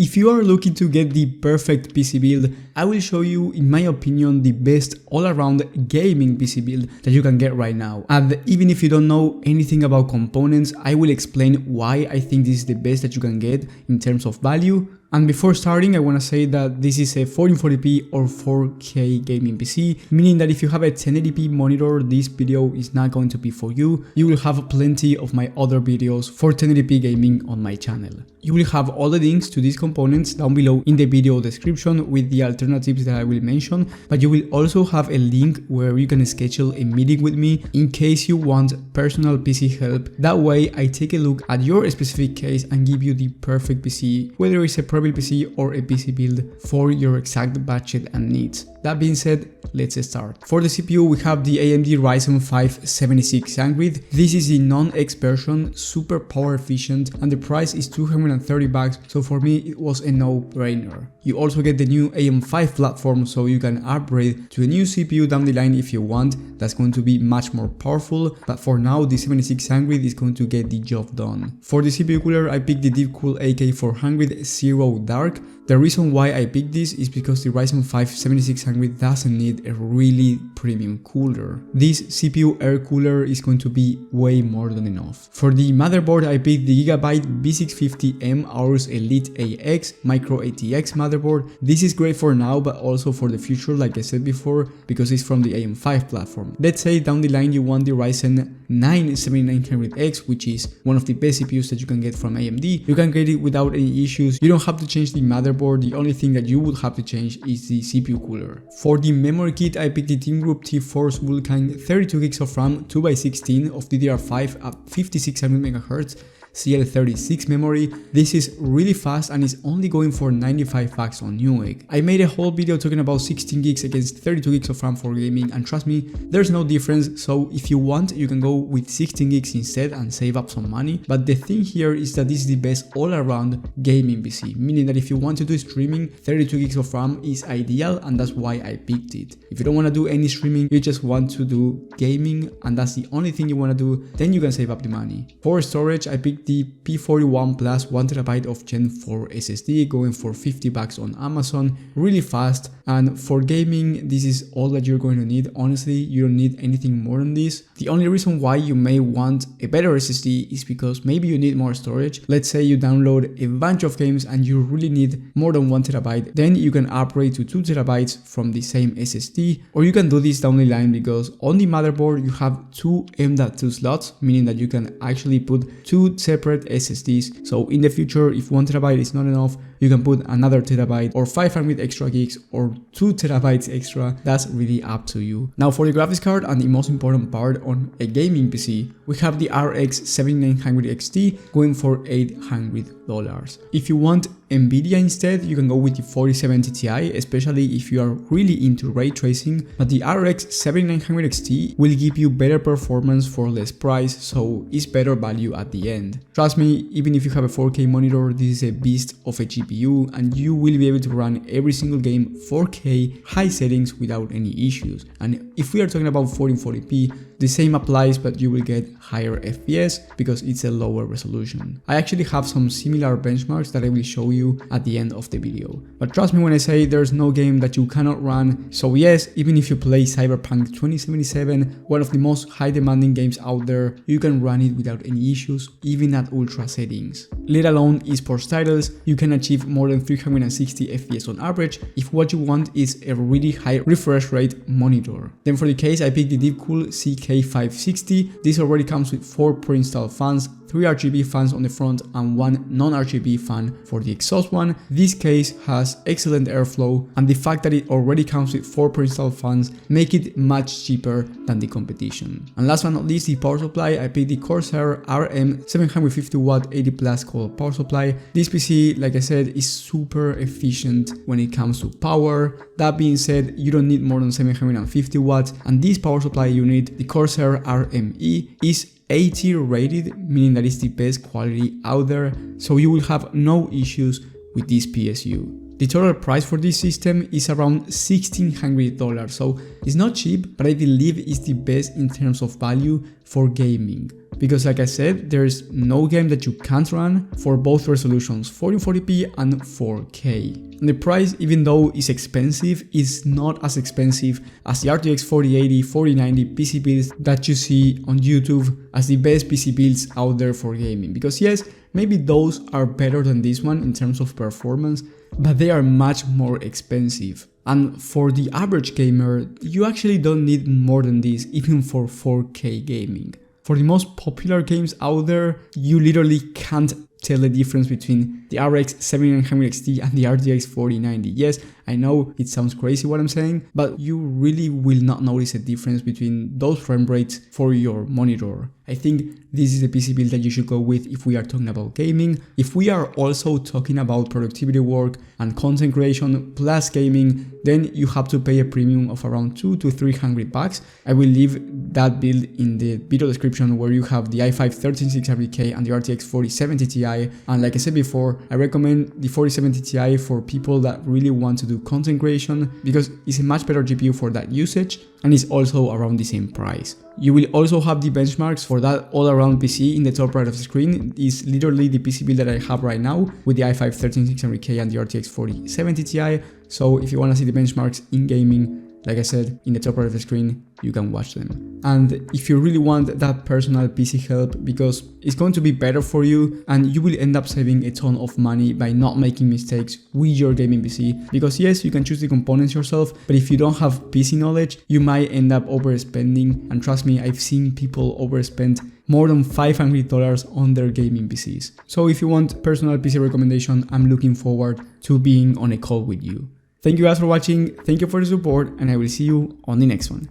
If you are looking to get the perfect PC build, I will show you, in my opinion, the best all-around gaming PC build that you can get right now. And even if you don't know anything about components, I will explain why I think this is the best that you can get in terms of value. And before starting, I want to say that this is a 1440p or 4K gaming PC, meaning that if you have a 1080p monitor, this video is not going to be for you. You will have plenty of my other videos for 1080p gaming on my channel. You will have all the links to these components down below in the video description with the alternatives that I will mention, but you will also have a link where you can schedule a meeting with me in case you want personal PC help. That way I take a look at your specific case and give you the perfect PC, whether it's a Prebuilt PC or a PC build for your exact budget and needs. That being said, let's start. For the CPU, we have the AMD Ryzen 5 7600. This is the non-X version, super power efficient, and the price is $230, so for me it was a no-brainer. You also get the new AM5 platform, so you can upgrade to a new CPU down the line if you want. That's going to be much more powerful, but for now the 7600 is going to get the job done. For the CPU cooler, I picked the Deepcool AK400 Zero Dark. The reason why I picked this is because the Ryzen 5 7600 doesn't need a really premium cooler. This CPU air cooler is going to be way more than enough. For the motherboard, I picked the Gigabyte B650M Aorus Elite AX Micro ATX motherboard. This is great for now, but also for the future, like I said before, because it's from the AM5 platform. Let's say down the line you want the Ryzen 9 7900X, which is one of the best CPUs that you can get from AMD. You can get it without any issues. You don't have to change the motherboard. The only thing that you would have to change is the CPU cooler. For the memory kit, I picked the Team Group T-Force Vulkan 32GB of RAM 2x16 of DDR5 at 5600 MHz. CL36 memory. This is really fast and is only going for $95 on Newegg. I made a whole video talking about 16GB against 32GB of RAM for gaming, and trust me, there's no difference. So if you want, you can go with 16GB instead and save up some money. But the thing here is that this is the best all-around gaming PC, meaning that if you want to do streaming, 32GB of RAM is ideal, and that's why I picked it. If you don't want to do any streaming, you just want to do gaming, and that's the only thing you want to do, then you can save up the money. For storage, I picked the P41 Plus 1TB of Gen 4 SSD, going for $50 on Amazon, really fast. And for gaming, this is all that you're going to need. Honestly, you don't need anything more than this. The only reason why you may want a better SSD is because maybe you need more storage. Let's say you download a bunch of games and you really need more than 1TB, then you can upgrade to 2TB from the same SSD, or you can do this down the line because on the motherboard you have two M.2 slots, meaning that you can actually put two separate SSDs. So in the future, if 1TB is not enough, you can put another terabyte or 500 extra gigs or 2 TB extra. That's really up to you. Now for the graphics card and the most important part on a gaming PC, we have the RX 7900 XT going for $800. If you want Nvidia instead, you can go with the 4070 Ti, especially if you are really into ray tracing, but the RX 7900 XT will give you better performance for less price, so it's better value at the end. Trust me, even if you have a 4K monitor, this is a beast of a GPU and you will be able to run every single game 4K high settings without any issues. And if we are talking about 1440p, the same applies, but you will get higher FPS because it's a lower resolution. I actually have some similar benchmarks that I will show you at the end of the video. But trust me when I say there's no game that you cannot run. So yes, even if you play Cyberpunk 2077, one of the most high demanding games out there, you can run it without any issues, even at ultra settings. Let alone esports titles, you can achieve more than 360 FPS on average if what you want is a really high refresh rate monitor. Then for the case, I picked the Deepcool CK560. This already comes with 4 pre-installed fans, 3 RGB fans on the front and 1 non-RGB fan for the exhaust one. This case has excellent airflow, and the fact that it already comes with 4 pre-installed fans make it much cheaper than the competition. And last but not least, the power supply, I picked the Corsair RM 750W 80+ coil power supply. This PC, like I said, is super efficient when it comes to power. That being said, you don't need more than 750 watts, and this power supply unit, the Corsair RME, is A-tier rated, meaning that it's the best quality out there, so you will have no issues with this PSU. The total price for this system is around $1,600, so it's not cheap, but I believe it's the best in terms of value for gaming. because like I said, there's no game that you can't run for both resolutions, 1440p and 4K. And the price, even though it's expensive, is not as expensive as the RTX 4080, 4090 PC builds that you see on YouTube as the best PC builds out there for gaming. Because yes, maybe those are better than this one in terms of performance, but they are much more expensive. And for the average gamer, you actually don't need more than this, even for 4K gaming. For the most popular games out there, you literally can't tell the difference between the RX 7900 XT and the RTX 4090. Yes, I know it sounds crazy what I'm saying, but you really will not notice a difference between those frame rates for your monitor. I think this is the PC build that you should go with if we are talking about gaming. If we are also talking about productivity work and content creation plus gaming, then you have to pay a premium of around $200 to $300. I will leave that build in the video description, where you have the i5 13600K and the RTX 4070 Ti. And like I said before, I recommend the 4070 Ti for people that really want to do content creation, because it's a much better GPU for that usage and it's also around the same price. You will also have the benchmarks for that all-around PC in the top right of the screen. It's literally the PC build that I have right now with the i5 13600K and the RTX 4070 Ti. So if you want to see the benchmarks in gaming, like I said, in the top right of the screen, you can watch them. And if you really want that personal PC help, because it's going to be better for you and you will end up saving a ton of money by not making mistakes with your gaming PC. Because yes, you can choose the components yourself, but if you don't have PC knowledge, you might end up overspending. And trust me, I've seen people overspend more than $500 on their gaming PCs. So if you want personal PC recommendation, I'm looking forward to being on a call with you. Thank you guys for watching, thank you for the support, and I will see you on the next one.